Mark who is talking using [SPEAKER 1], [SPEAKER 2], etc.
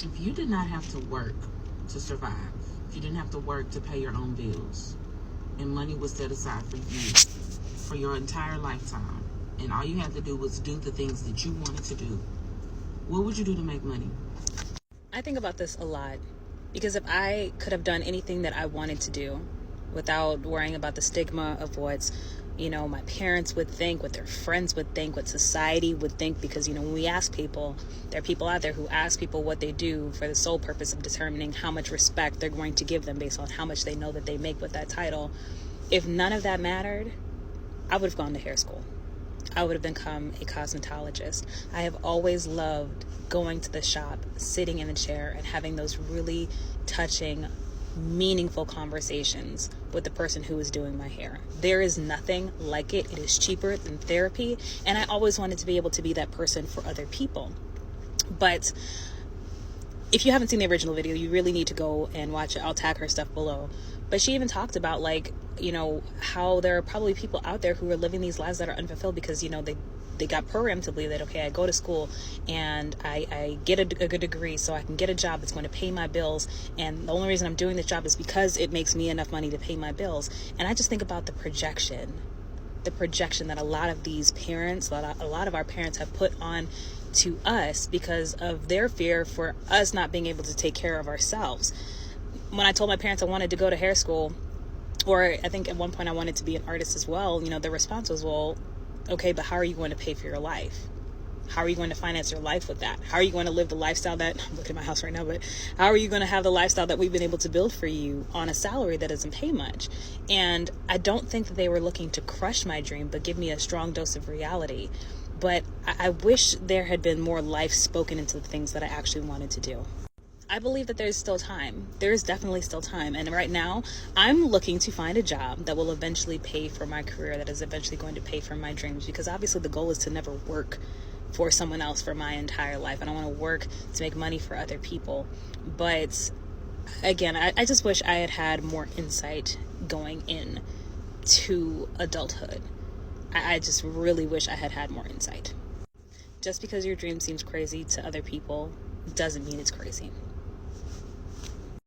[SPEAKER 1] If you did not have to work to survive, if you didn't have to work to pay your own bills, and money was set aside for you for your entire lifetime, and all you had to do was do the things that you wanted to do, what would you do to make money?
[SPEAKER 2] I think about this a lot, because if I could have done anything that I wanted to do without worrying about the stigma of what's, my parents would think, what their friends would think, what society would think, because, when we ask people, there are people out there who ask people what they do for the sole purpose of determining how much respect they're going to give them based on how much they know that they make with that title. If none of that mattered, I would have gone to hair school. I would have become a cosmetologist. I have always loved going to the shop, sitting in the chair, and having those really touching, meaningful conversations with the person who is doing my hair. There is nothing like it. It is cheaper than therapy, and I always wanted to be able to be that person for other people. But if you haven't seen the original video, you really need to go and watch it. I'll tag her stuff below. But she even talked about, how there are probably people out there who are living these lives that are unfulfilled because, they got programmed to believe that, okay, I go to school and I get a good degree so I can get a job that's going to pay my bills. And the only reason I'm doing this job is because it makes me enough money to pay my bills. And I just think about the projection that a lot of these parents, a lot of our parents have put on to us because of their fear for us not being able to take care of ourselves. When I told my parents I wanted to go to hair school, or I think at one point I wanted to be an artist as well, the response was, well, okay, but how are you going to pay for your life? How are you going to finance your life with that? How are you going to live the lifestyle that, I'm looking at my house right now, but how are you going to have the lifestyle that we've been able to build for you on a salary that doesn't pay much? And I don't think that they were looking to crush my dream, but give me a strong dose of reality. But I wish there had been more life spoken into the things that I actually wanted to do. I believe that there's still time. There's definitely still time. And right now, I'm looking to find a job that will eventually pay for my career, that is eventually going to pay for my dreams. Because obviously the goal is to never work for someone else for my entire life. I don't want to work to make money for other people. But again, I just wish I had had more insight going in to adulthood. I just really wish I had had more insight. Just because your dream seems crazy to other people doesn't mean it's crazy.